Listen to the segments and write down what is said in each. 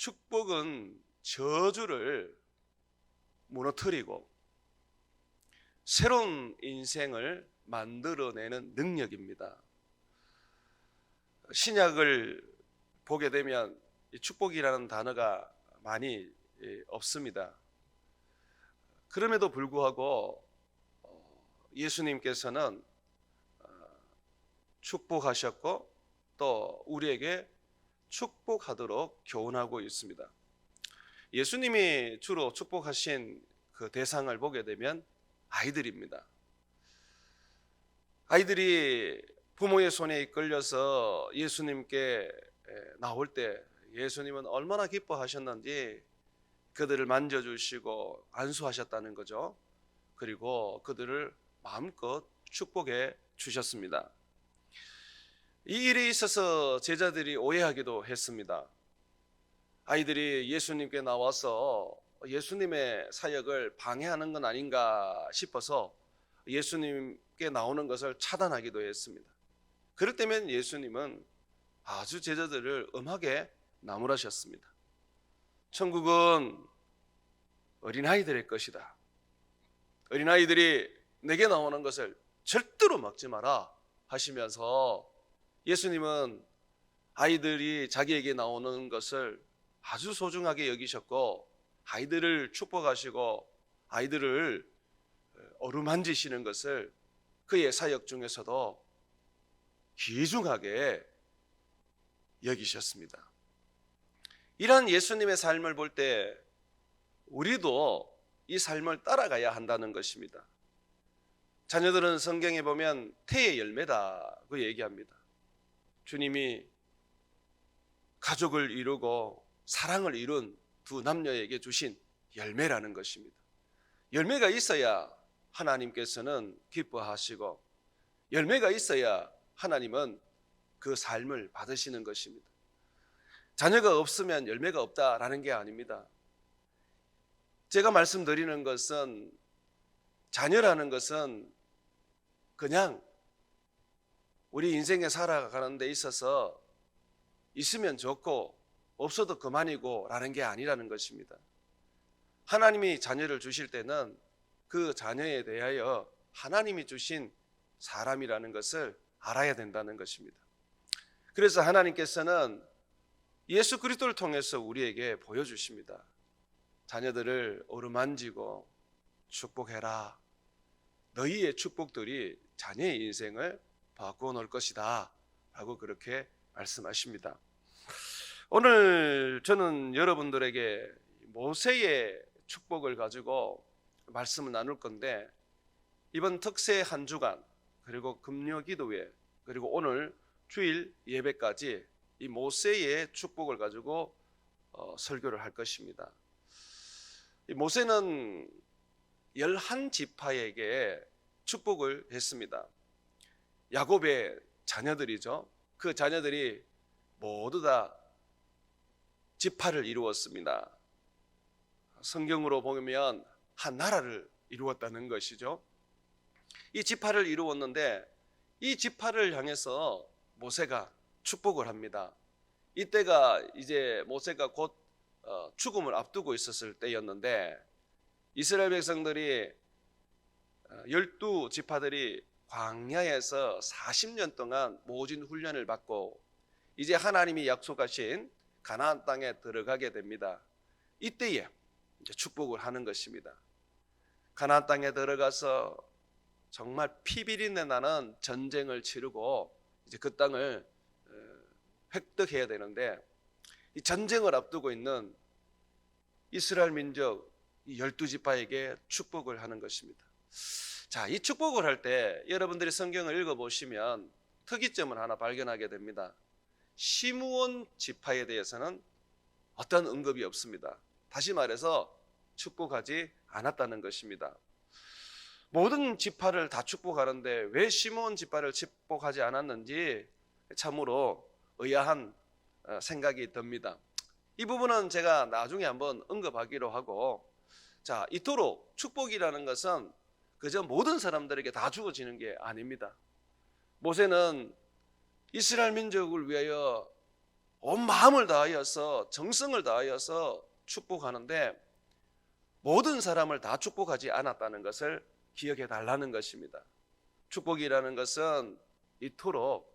축복은 저주를 무너뜨리고 새로운 인생을 만들어내는 능력입니다. 신약을 보게 되면 축복이라는 단어가 많이 없습니다. 그럼에도 불구하고 예수님께서는 축복하셨고 또 우리에게 축복하도록 교훈하고 있습니다. 예수님이 주로 축복하신 그 대상을 보게 되면 아이들입니다. 아이들이 부모의 손에 이끌려서 예수님께 나올 때 예수님은 얼마나 기뻐하셨는지 그들을 만져주시고 안수하셨다는 거죠. 그리고 그들을 마음껏 축복해 주셨습니다. 이 일에 있어서 제자들이 오해하기도 했습니다. 아이들이 예수님께 나와서 예수님의 사역을 방해하는 건 아닌가 싶어서 예수님께 나오는 것을 차단하기도 했습니다. 그럴 때면 예수님은 아주 제자들을 엄하게 나무라셨습니다. 천국은 어린아이들의 것이다. 어린아이들이 내게 나오는 것을 절대로 막지 마라 하시면서 예수님은 아이들이 자기에게 나오는 것을 아주 소중하게 여기셨고 아이들을 축복하시고 아이들을 어루만지시는 것을 그의 사역 중에서도 귀중하게 여기셨습니다. 이런 예수님의 삶을 볼 때 우리도 이 삶을 따라가야 한다는 것입니다. 자녀들은 성경에 보면 태의 열매다고 얘기합니다. 주님이 가족을 이루고 사랑을 이룬 두 남녀에게 주신 열매라는 것입니다. 열매가 있어야 하나님께서는 기뻐하시고 열매가 있어야 하나님은 그 삶을 받으시는 것입니다. 자녀가 없으면 열매가 없다라는 게 아닙니다. 제가 말씀드리는 것은 자녀라는 것은 그냥 우리 인생에 살아가는 데 있어서 있으면 좋고 없어도 그만이고 라는 게 아니라는 것입니다. 하나님이 자녀를 주실 때는 그 자녀에 대하여 하나님이 주신 사람이라는 것을 알아야 된다는 것입니다. 그래서 하나님께서는 예수 그리스도를 통해서 우리에게 보여주십니다. 자녀들을 어루만지고 축복해라. 너희의 축복들이 자녀의 인생을 바꾸어 놓을 것이다 라고 그렇게 말씀하십니다. 오늘 저는 여러분들에게 모세의 축복을 가지고 말씀을 나눌 건데 이번 특세 한 주간 그리고 금요기도회 그리고 오늘 주일 예배까지 이 모세의 축복을 가지고 설교를 할 것입니다. 이 모세는 11지파에게 축복을 했습니다. 야곱의 자녀들이죠. 그 자녀들이 모두 다 지파를 이루었습니다. 성경으로 보면 한 나라를 이루었다는 것이죠. 이 지파를 이루었는데 이 지파를 향해서 모세가 축복을 합니다. 이때가 이제 모세가 곧 죽음을 앞두고 있었을 때였는데 이스라엘 백성들이 12지파들이 광야에서 40년 동안 모진 훈련을 받고 이제 하나님이 약속하신 가나안 땅에 들어가게 됩니다. 이때에 이제 축복을 하는 것입니다. 가나안 땅에 들어가서 정말 피비린내 나는 전쟁을 치르고 이제 그 땅을 획득해야 되는데 이 전쟁을 앞두고 있는 이스라엘 민족 이 12지파에게 축복을 하는 것입니다. 자, 이 축복을 할 때 여러분들이 성경을 읽어보시면 특이점을 하나 발견하게 됩니다. 시므온 지파에 대해서는 어떤 언급이 없습니다. 다시 말해서 축복하지 않았다는 것입니다. 모든 지파를 다 축복하는데 왜 시므온 지파를 축복하지 않았는지 참으로 의아한 생각이 듭니다. 이 부분은 제가 나중에 한번 언급하기로 하고, 자, 이토록 축복이라는 것은 그저 모든 사람들에게 다 주어지는 게 아닙니다. 모세는 이스라엘 민족을 위하여 온 마음을 다하여서 정성을 다하여서 축복하는데 모든 사람을 다 축복하지 않았다는 것을 기억해 달라는 것입니다. 축복이라는 것은 이토록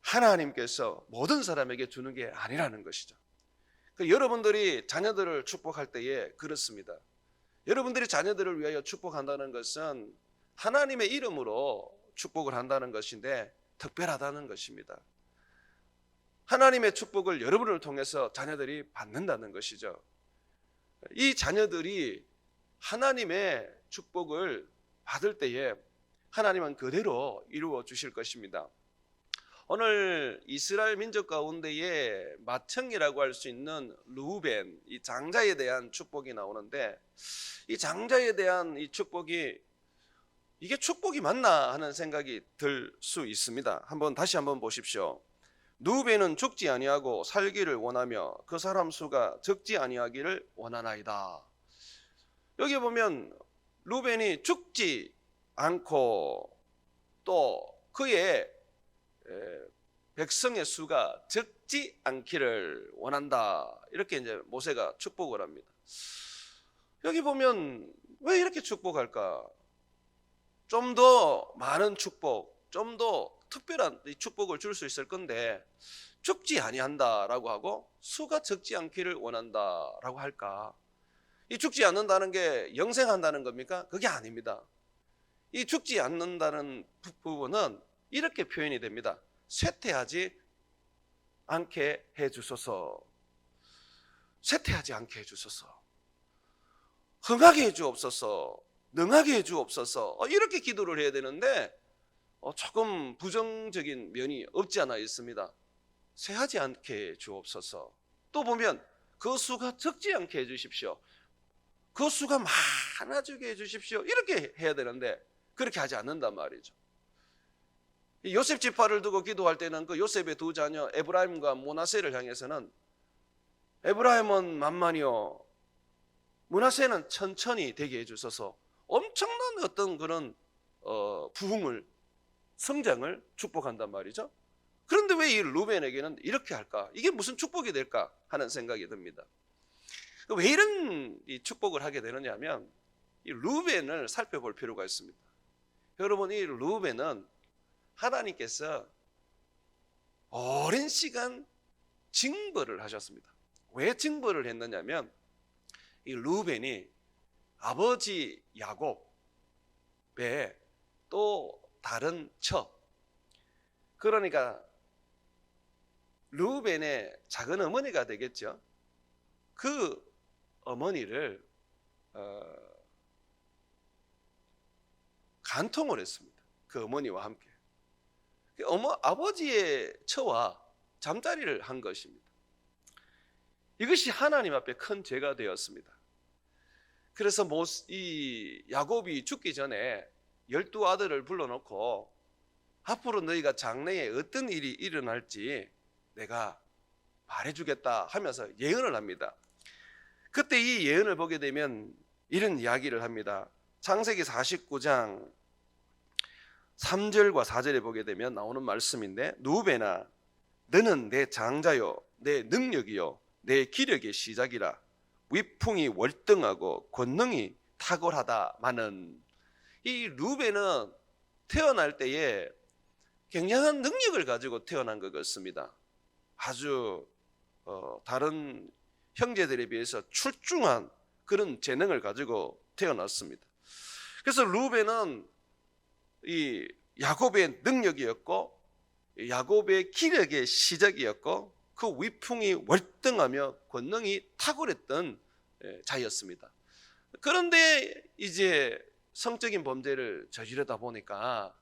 하나님께서 모든 사람에게 주는 게 아니라는 것이죠. 여러분들이 자녀들을 축복할 때에 그렇습니다. 여러분들이 자녀들을 위하여 축복한다는 것은 하나님의 이름으로 축복을 한다는 것인데 특별하다는 것입니다. 하나님의 축복을 여러분을 통해서 자녀들이 받는다는 것이죠. 이 자녀들이 하나님의 축복을 받을 때에 하나님은 그대로 이루어 주실 것입니다. 오늘 이스라엘 민족 가운데에 맏형이라고 할 수 있는 르우벤, 이 장자에 대한 축복이 나오는데 이 장자에 대한 이 축복이 이게 축복이 맞나 하는 생각이 들 수 있습니다. 다시 한번 보십시오. 르우벤은 죽지 아니하고 살기를 원하며 그 사람 수가 적지 아니하기를 원하나이다. 여기 보면 르우벤이 죽지 않고 또 그의 백성의 수가 적지 않기를 원한다. 이렇게 이제 모세가 축복을 합니다. 여기 보면 왜 이렇게 축복할까? 좀 더 많은 축복, 좀 더 특별한 축복을 줄 수 있을 건데 죽지 아니한다라고 하고 수가 적지 않기를 원한다라고 할까? 이 죽지 않는다는 게 영생한다는 겁니까? 그게 아닙니다. 이 죽지 않는다는 부분은 이렇게 표현이 됩니다. 쇠퇴하지 않게 해주소서. 쇠퇴하지 않게 해주소서. 흥하게 해주옵소서. 능하게 해주옵소서. 이렇게 기도를 해야 되는데 조금 부정적인 면이 없지 않아 있습니다. 쇠하지 않게 해주옵소서. 또 보면 그 수가 적지 않게 해주십시오. 그 수가 많아지게 해주십시오. 이렇게 해야 되는데 그렇게 하지 않는단 말이죠. 요셉 지파를 두고 기도할 때는 그 요셉의 두 자녀 에브라임과 므낫세를 향해서는 에브라임은 만만히요, 므낫세는 천천히 되게 해주소서, 엄청난 어떤 그런 부흥을, 성장을 축복한단 말이죠. 그런데 왜 이 르우벤에게는 이렇게 할까? 이게 무슨 축복이 될까 하는 생각이 듭니다. 왜 이런 이 축복을 하게 되느냐 하면 이 르우벤을 살펴볼 필요가 있습니다. 여러분, 이 르우벤은 하나님께서 오랜 시간 징벌을 하셨습니다. 왜 징벌을 했느냐면 이 르우벤이 아버지 야곱의 또 다른 처, 그러니까 르우벤의 작은 어머니가 되겠죠. 그 어머니를 간통을 했습니다. 그 어머니와 함께 아버지의 처와 잠자리를 한 것입니다. 이것이 하나님 앞에 큰 죄가 되었습니다. 그래서 이 야곱이 죽기 전에 12아들을 불러놓고 앞으로 너희가 장래에 어떤 일이 일어날지 내가 말해주겠다 하면서 예언을 합니다. 그때 이 예언을 보게 되면 이런 이야기를 합니다. 창세기 49장 3절과 4절에 보게 되면 나오는 말씀인데, 르우벤아 너는 내 장자요 내 능력이요 내 기력의 시작이라. 위풍이 월등하고 권능이 탁월하다마는. 이 르우벤은 태어날 때에 굉장한 능력을 가지고 태어난 것 같습니다. 아주 다른 형제들에 비해서 출중한 그런 재능을 가지고 태어났습니다. 그래서 르우벤은 이 야곱의 능력이었고 야곱의 기력의 시작이었고 그 위풍이 월등하며 권능이 탁월했던 자였습니다. 그런데 이제 성적인 범죄를 저지르다 보니까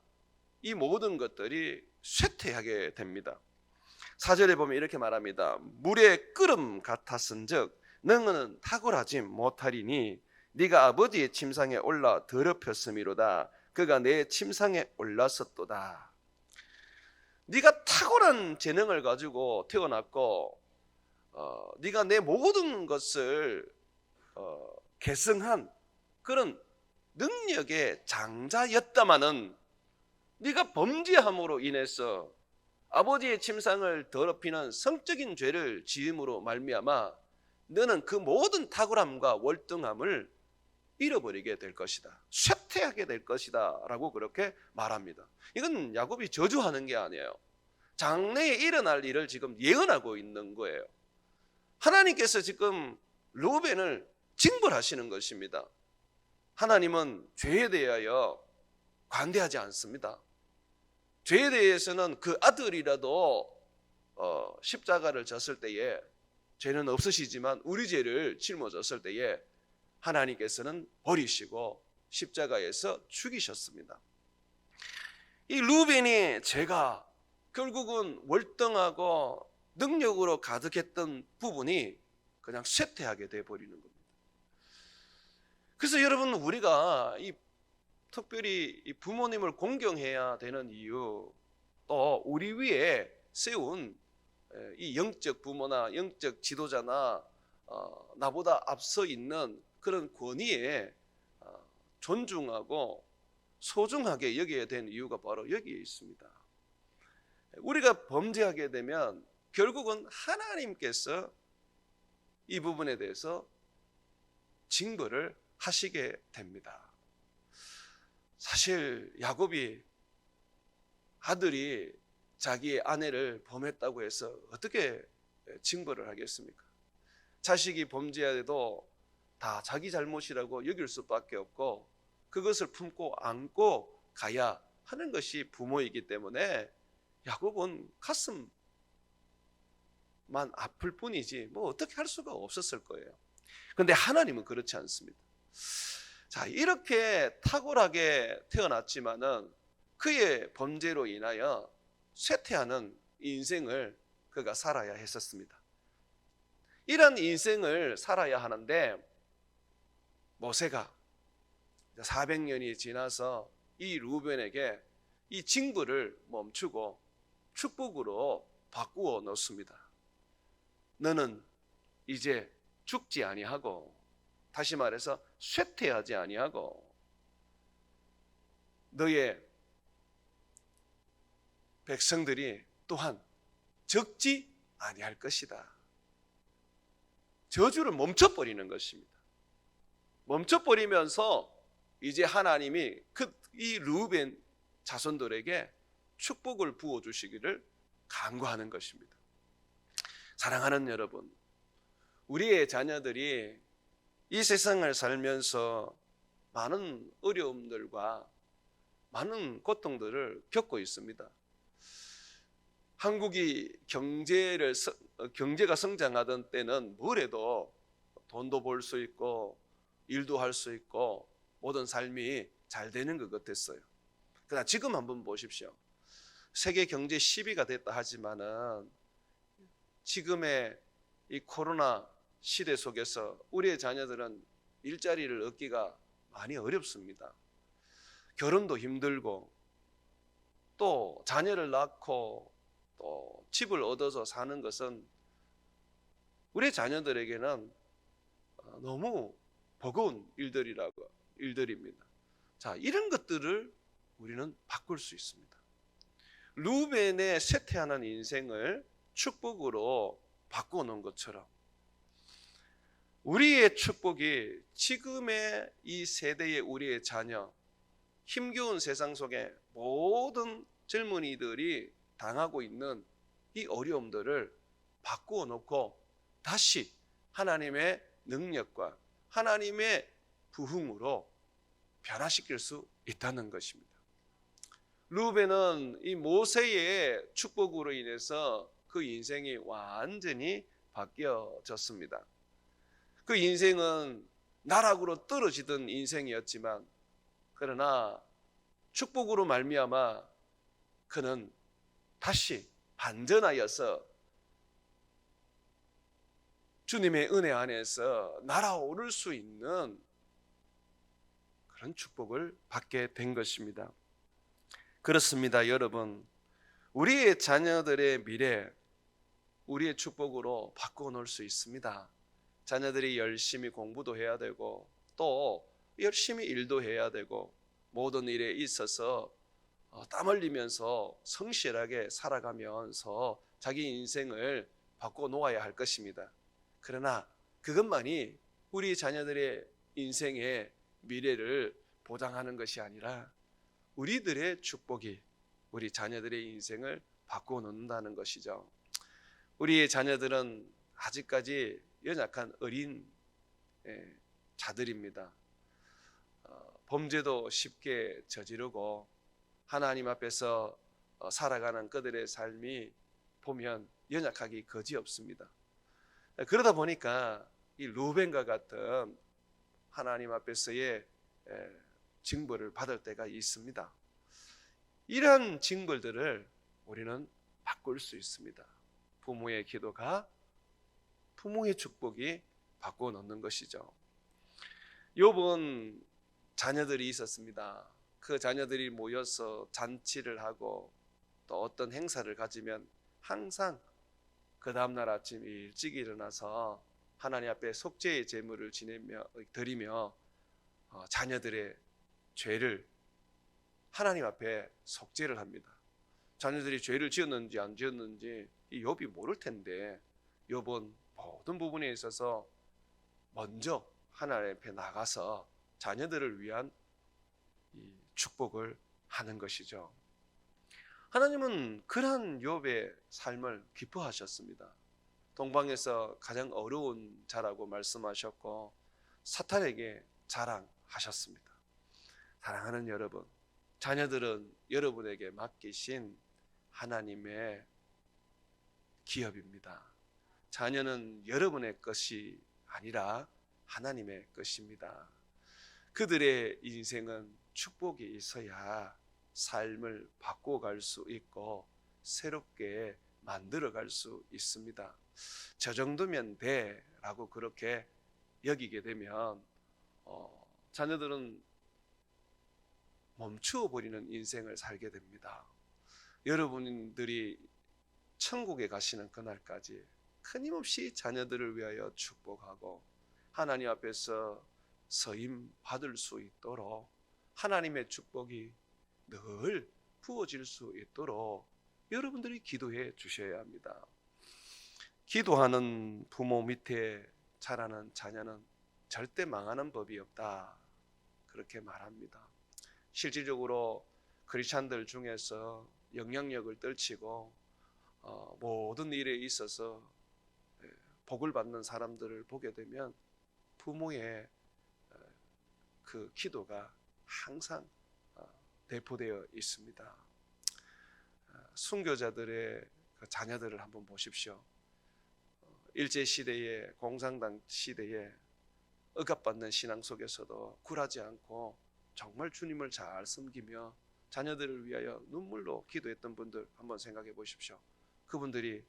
이 모든 것들이 쇠퇴하게 됩니다. 4절에 보면 이렇게 말합니다. 물의 끓음 같았은즉 너는 탁월하지 못하리니 네가 아버지의 침상에 올라 더럽혔음이로다. 그가 내 침상에 올랐었도다. 네가 탁월한 재능을 가지고 태어났고 네가 내 모든 것을 계승한 그런 능력의 장자였다마는 네가 범죄함으로 인해서 아버지의 침상을 더럽히는 성적인 죄를 지음으로 말미암아 너는 그 모든 탁월함과 월등함을 잃어버리게 될 것이다. 쇠퇴하게 될 것이다 라고 그렇게 말합니다. 이건 야곱이 저주하는 게 아니에요. 장래에 일어날 일을 지금 예언하고 있는 거예요. 하나님께서 지금 르우벤을 징벌하시는 것입니다. 하나님은 죄에 대하여 관대하지 않습니다. 죄에 대해서는 그 아들이라도 십자가를 졌을 때에 죄는 없으시지만 우리 죄를 짊어졌을 때에 하나님께서는 버리시고 십자가에서 죽이셨습니다. 이 르우벤의 죄가 결국은 월등하고 능력으로 가득했던 부분이 그냥 쇠퇴하게 돼버리는 겁니다. 그래서 여러분, 우리가 특별히 이 부모님을 공경해야 되는 이유, 또 우리 위에 세운 이 영적 부모나 영적 지도자나 나보다 앞서 있는 그런 권위에 존중하고 소중하게 여겨야 되는 이유가 바로 여기에 있습니다. 우리가 범죄하게 되면 결국은 하나님께서 이 부분에 대해서 징벌을 하시게 됩니다. 사실 야곱이 아들이 자기의 아내를 범했다고 해서 어떻게 징벌을 하겠습니까? 자식이 범죄해도 다 자기 잘못이라고 여길 수밖에 없고 그것을 품고 안고 가야 하는 것이 부모이기 때문에 야곱은 가슴만 아플 뿐이지 뭐 어떻게 할 수가 없었을 거예요. 그런데 하나님은 그렇지 않습니다. 자, 이렇게 탁월하게 태어났지만은 그의 범죄로 인하여 쇠퇴하는 인생을 그가 살아야 했었습니다. 이런 인생을 살아야 하는데 모세가 400년이 지나서 이 르우벤에게 이 징벌을 멈추고 축복으로 바꾸어 놓습니다. 너는 이제 죽지 아니하고, 다시 말해서 쇠퇴하지 아니하고, 너의 백성들이 또한 적지 아니할 것이다. 저주를 멈춰버리는 것입니다. 멈춰버리면서 이제 하나님이 이 르우벤 자손들에게 축복을 부어주시기를 간구하는 것입니다. 사랑하는 여러분, 우리의 자녀들이 이 세상을 살면서 많은 어려움들과 많은 고통들을 겪고 있습니다. 한국이 경제가 성장하던 때는 뭘 해도 돈도 벌 수 있고 일도 할 수 있고 모든 삶이 잘 되는 것 같았어요. 그러나 지금 한번 보십시오. 세계 경제 10위가 됐다 하지만은 지금의 이 코로나 시대 속에서 우리의 자녀들은 일자리를 얻기가 많이 어렵습니다. 결혼도 힘들고 또 자녀를 낳고 또 집을 얻어서 사는 것은 우리 자녀들에게는 너무 버거운 일들입니다. 자, 이런 것들을 우리는 바꿀 수 있습니다. 르우벤의 쇠퇴하는 인생을 축복으로 바꾸어 놓은 것처럼 우리의 축복이 지금의 이 세대의 우리의 자녀, 힘겨운 세상 속에 모든 젊은이들이 당하고 있는 이 어려움들을 바꾸어 놓고 다시 하나님의 능력과 하나님의 부흥으로 변화시킬 수 있다는 것입니다. 르우벤은 이 모세의 축복으로 인해서 그 인생이 완전히 바뀌어졌습니다. 그 인생은 나락으로 떨어지던 인생이었지만 그러나 축복으로 말미암아 그는 다시 반전하여서 주님의 은혜 안에서 날아오를 수 있는 그런 축복을 받게 된 것입니다. 그렇습니다, 여러분. 우리의 자녀들의 미래, 우리의 축복으로 바꾸어 놓을 수 있습니다. 자녀들이 열심히 공부도 해야 되고 또 열심히 일도 해야 되고 모든 일에 있어서 땀 흘리면서 성실하게 살아가면서 자기 인생을 바꿔 놓아야 할 것입니다. 그러나 그것만이 우리 자녀들의 인생의 미래를 보장하는 것이 아니라 우리들의 축복이 우리 자녀들의 인생을 바꿔 놓는다는 것이죠. 우리의 자녀들은 아직까지 연약한 어린 자들입니다. 범죄도 쉽게 저지르고 하나님 앞에서 살아가는 그들의 삶이 보면 연약하기 거지없습니다. 그러다 보니까 이 루벤과 같은 하나님 앞에서의 징벌을 받을 때가 있습니다. 이러한 징벌들을 우리는 바꿀 수 있습니다. 부모의 기도가 부모의 축복이 바꿔 놓는 것이죠. 욥은 자녀들이 있었습니다. 그 자녀들이 모여서 잔치를 하고 또 어떤 행사를 가지면 항상 그 다음날 아침 일찍 일어나서 하나님 앞에 속죄의 제물을 드리며 자녀들의 죄를 하나님 앞에 속죄를 합니다. 자녀들이 죄를 지었는지 안 지었는지 이 욥이 모를 텐데 욥은 모든 부분에 있어서 먼저 하나님 앞에 나가서 자녀들을 위한 이 축복을 하는 것이죠. 하나님은 그러한 욥의 삶을 기뻐하셨습니다. 동방에서 가장 어려운 자라고 말씀하셨고 사탄에게 자랑하셨습니다. 사랑하는 여러분, 자녀들은 여러분에게 맡기신 하나님의 기업입니다. 자녀는 여러분의 것이 아니라 하나님의 것입니다. 그들의 인생은 축복이 있어야 삶을 바꿔갈 수 있고 새롭게 만들어갈 수 있습니다. 저 정도면 돼 라고 그렇게 여기게 되면 자녀들은 멈추어 버리는 인생을 살게 됩니다. 여러분들이 천국에 가시는 그날까지 끊임없이 자녀들을 위하여 축복하고 하나님 앞에서 서임 받을 수 있도록 하나님의 축복이 늘 부어질 수 있도록 여러분들이 기도해 주셔야 합니다. 기도하는 부모 밑에 자라는 자녀는 절대 망하는 법이 없다, 그렇게 말합니다. 실질적으로 크리스찬들 중에서 영향력을 떨치고 모든 일에 있어서 복을 받는 사람들을 보게 되면 부모의 그 기도가 항상 대포되어 있습니다. 순교자들의 그 자녀들을 한번 보십시오. 일제시대에 공산당 시대에 억압받는 신앙 속에서도 굴하지 않고 정말 주님을 잘 섬기며 자녀들을 위하여 눈물로 기도했던 분들 한번 생각해 보십시오. 그분들이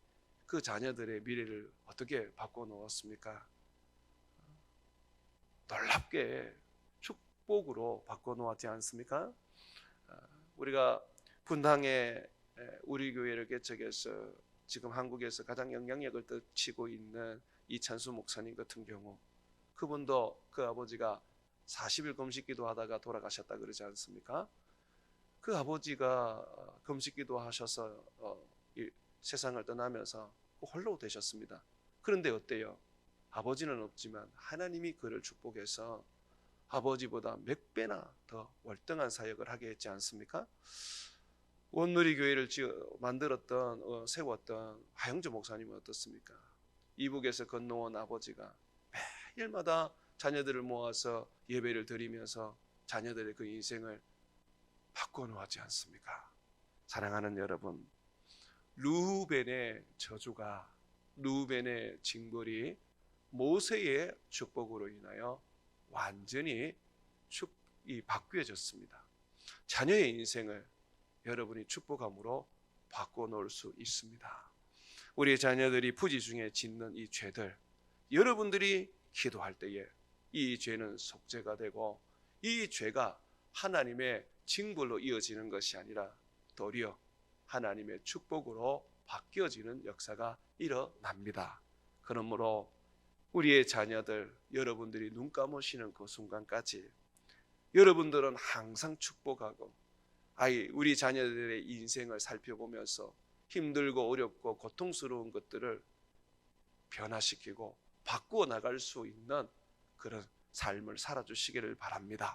그 자녀들의 미래를 어떻게 바꿔놓았습니까? 놀랍게 축복으로 바꿔놓았지 않습니까? 우리가 분당에 우리 교회를 개척해서 지금 한국에서 가장 영향력을 떨치고 있는 이찬수 목사님 같은 경우, 그분도 그 아버지가 40일 금식기도 하다가 돌아가셨다 그러지 않습니까? 그 아버지가 금식기도 하셔서 세상을 떠나면서 홀로 되셨습니다. 그런데 어때요? 아버지는 없지만 하나님이 그를 축복해서 아버지보다 몇 배나 더 월등한 사역을 하게 했지 않습니까? 원누리교회를 만들었던 세웠던 하영조 목사님은 어떻습니까? 이북에서 건너온 아버지가 매일마다 자녀들을 모아서 예배를 드리면서 자녀들의 그 인생을 바꿔놓았지 않습니까? 사랑하는 여러분, 루벤의 저주가, 루벤의 징벌이 모세의 축복으로 인하여 완전히 바뀌어졌습니다. 자녀의 인생을 여러분이 축복함으로 바꿔놓을 수 있습니다. 우리 자녀들이 부지 중에 짓는 이 죄들, 여러분들이 기도할 때에 이 죄는 속죄가 되고 이 죄가 하나님의 징벌로 이어지는 것이 아니라 도리어 하나님의 축복으로 바뀌어지는 역사가 일어납니다. 그러므로 우리의 자녀들, 여러분들이 눈 감으시는 그 순간까지 여러분들은 항상 축복하고 우리 자녀들의 인생을 살펴보면서 힘들고 어렵고 고통스러운 것들을 변화시키고 바꾸어 나갈 수 있는 그런 삶을 살아주시기를 바랍니다.